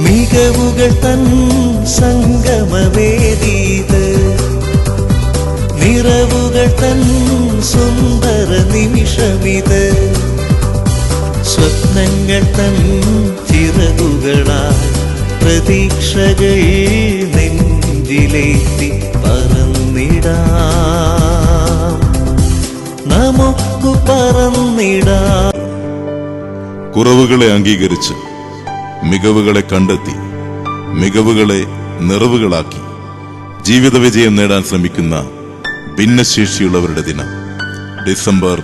മികവുകൾ തൻ സംഗമവേദീത്, നിറവുകൾ തൻ സുന്ദര നിമിഷമിത്. സ്വപ്നങ്ങൾ തൻ ചിറകുകളാൽ പ്രതീക്ഷകൾ നെഞ്ചിലേറ്റി പറന്നിടാം, നമുക്കു പറന്നിടാം. കുറവുകളെ അംഗീകരിച്ച് മികവുകളെ കണ്ടെത്തി മികവുകളെ നിറവുകളാക്കി ജീവിത വിജയം നേടാൻ ശ്രമിക്കുന്ന ഭിന്നശേഷിയുള്ളവരുടെ ദിനം ഡിസംബർ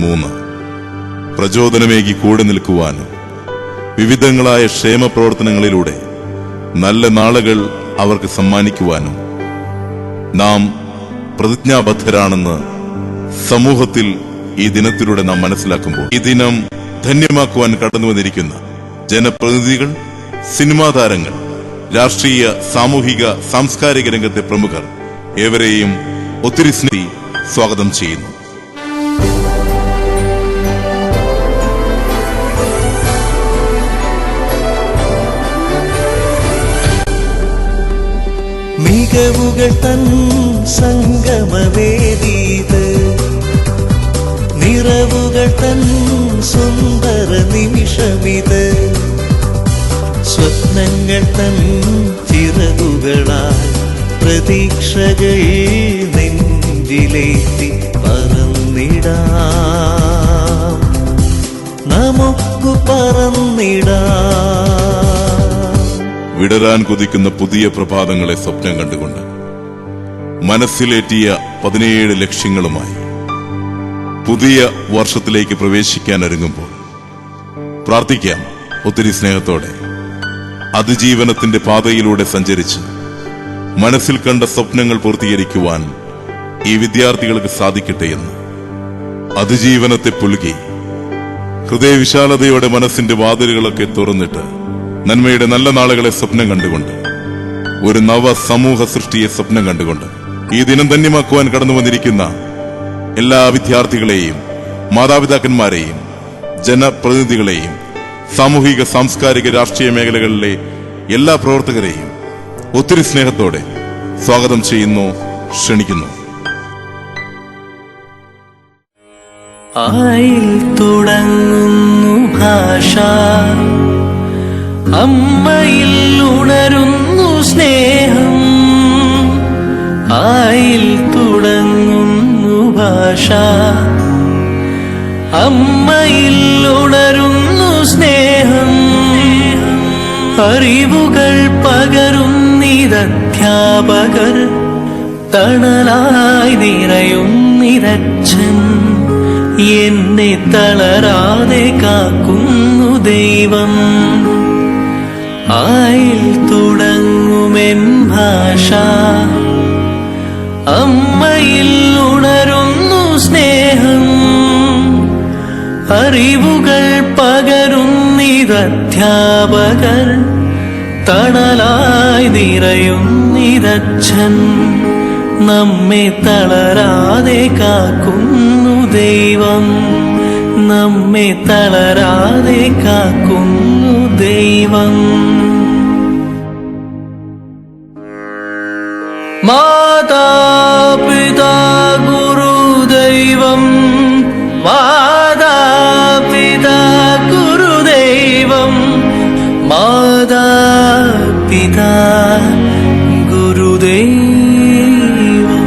3. പ്രചോദനമേകി കൂടെ നിൽക്കുവാനും വിവിധങ്ങളായ ക്ഷേമ പ്രവർത്തനങ്ങളിലൂടെ നല്ല നാളുകൾ അവർക്ക് സമ്മാനിക്കുവാനും നാം പ്രതിജ്ഞാബദ്ധരാണെന്ന് സമൂഹത്തിൽ ഈ ദിനത്തിലൂടെ നാം മനസ്സിലാക്കുമ്പോൾ ഈ ദിനം ധന്യമാക്കുവാൻ കടന്നുവന്നിരിക്കുന്ന ജനപ്രതിനിധികൾ, സിനിമാ താരങ്ങൾ, രാഷ്ട്രീയ, സാമൂഹിക, സാംസ്കാരിക രംഗത്തെ പ്രമുഖർ ഏവരെയും ഒത്തിരി സ്വാഗതം ചെയ്യുന്നു. മികവുകൾ തൻ സംഗമവേദീത്, നിറവുകൾ തൻ സുന്ദര നിമിഷമിത്. സ്വപ്നങ്ങൾ തൻ ചിറകുകളാൽ പ്രതീക്ഷകൾ നെഞ്ചിലേറ്റി പറന്നിടാം, നമുക്കു പറന്നിടാം. വിടരാൻ കൊതിക്കുന്ന പുതിയ പ്രഭാതങ്ങളെ സ്വപ്നം കണ്ടുകൊണ്ട് മനസ്സിലേറ്റിയ 17 ലക്ഷ്യങ്ങളുമായി പുതിയ വർഷത്തിലേക്ക് പ്രവേശിക്കാൻ ഒരുങ്ങുമ്പോൾ പ്രാർത്ഥിക്കാം ഒത്തിരി സ്നേഹത്തോടെ. അതിജീവനത്തിന്റെ പാതയിലൂടെ സഞ്ചരിച്ച് മനസ്സിൽ കണ്ട സ്വപ്നങ്ങൾ പൂർത്തീകരിക്കുവാൻ ഈ വിദ്യാർത്ഥികൾക്ക് സാധിക്കട്ടെ എന്ന് അതിജീവനത്തെ പുലുകി ഹൃദയവിശാലതയോടെ മനസ്സിന്റെ വാതിലുകളൊക്കെ തുറന്നിട്ട് നന്മയുടെ നല്ല നാളുകളെ സ്വപ്നം കണ്ടുകൊണ്ട് ഒരു നവ സമൂഹ സൃഷ്ടിയെ സ്വപ്നം കണ്ടുകൊണ്ട് ഈ ദിനം ധന്യമാക്കുവാൻ കടന്നു വന്നിരിക്കുന്ന എല്ലാ വിദ്യാർത്ഥികളെയും, മാതാപിതാക്കന്മാരെയും, ജനപ്രതിനിധികളെയും, സാമൂഹിക, സാംസ്കാരിക, രാഷ്ട്രീയ മേഖലകളിലെ എല്ലാ പ്രവർത്തകരെയും ഒത്തിരി സ്നേഹത്തോടെ സ്വാഗതം ചെയ്യുന്നു, ക്ഷണിക്കുന്നു. ആയിൽ തുടങ്ങുന്നു ഭാഷ, അമ്മയിൽ ഉണരുന്നു സ്നേഹം. ആയിൽ തുടങ്ങുന്നു ഭാഷ, അമ്മയിൽ ഉണരുന്നു സ്നേഹം. അറിവുകൾ പകരുന്നിതധ്യാപകർ, തണലായി നിറയുന്നിതച്ഛൻ. എന്നെ തളരാതെ കാക്കുന്നു ദൈവം. ആയിൽ തുടങ്ങുമെൻ ഭാഷ, അമ്മയിൽ ഉണരുന്നു സ്നേഹം. അറിവുകൾ പകരുന്നിതധ്യാപകർ, തണലായി നിറയുന്നിതച്ഛൻ. നമ്മെ തളരാതെ കാക്കുന്നു ദൈവം, നമ്മെ തളരാതെ കാക്കുന്നു ദൈവം. മാതാപിതാ ഗുരുദൈവം, മാതാപിതാ ഗുരുദൈവം, മാതാപിതാ ഗുരുദൈവം.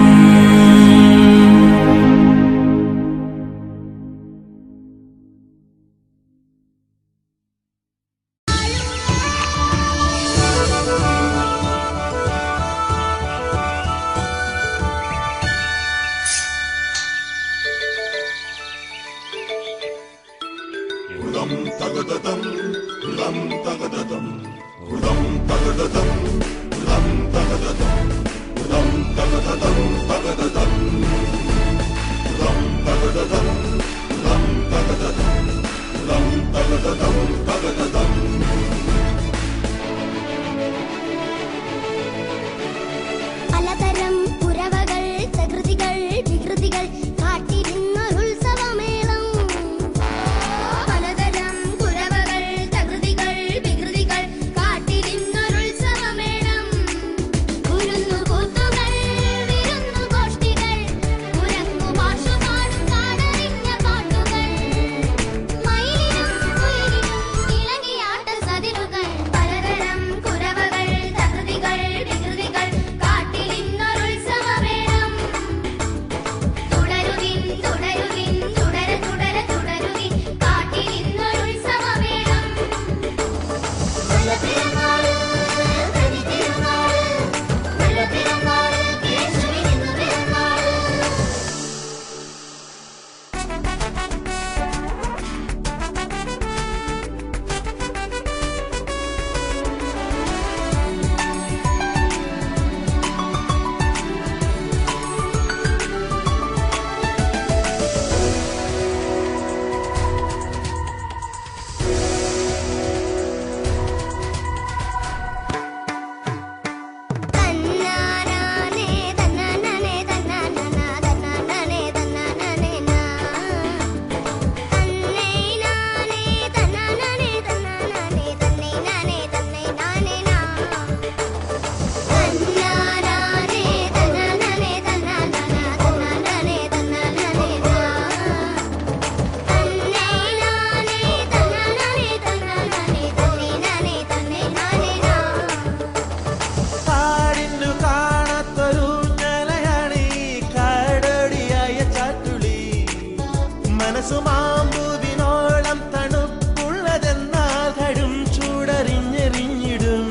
പസുമാമ്പൂവിനോളം തണുപ്പുള്ളതെന്നാൽ കടും ചൂടറിഞ്ഞെറിഞ്ഞിടും.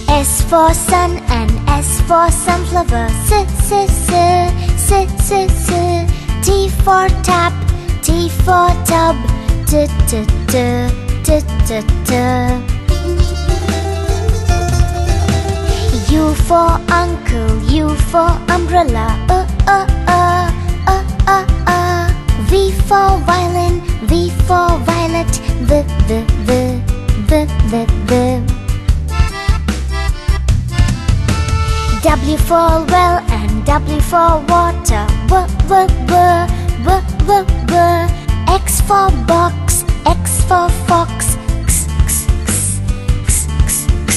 S for sun and S for sunflower, s, s, s, s, s, s. T for tap, T for tub, t, t, t, t, t, t. U for uncle, U for umbrella, V for violin, V for violet, v, v, v, v, v, v. W for well and W for water, w, w, w, w, w, w. X for box, X for fox, x, x, x, x, x, x.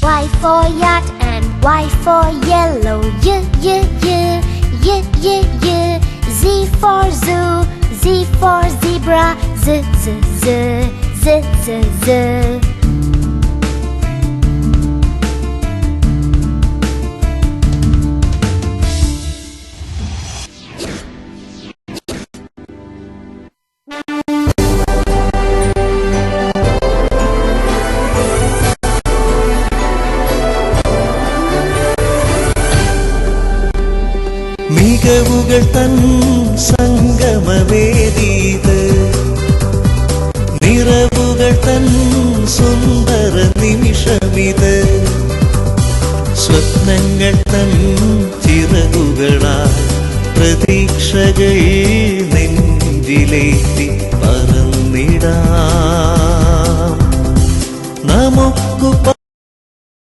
Y for yacht and Y for yellow, y, y, y, y, y, y. Z for zoo, Z for zebra, z, z, z, z, z, z. മികവുകൾ തൻ സംഗമവേദീത്, നിറവുകൾ തൻ സുന്ദര നിമിഷമിത്. സ്വപ്നങ്ങൾ തൻ ചിറകുകളാൽ പ്രതീക്ഷകൾ നെഞ്ചിലേറ്റി പറന്നിടാം. നമുക്കു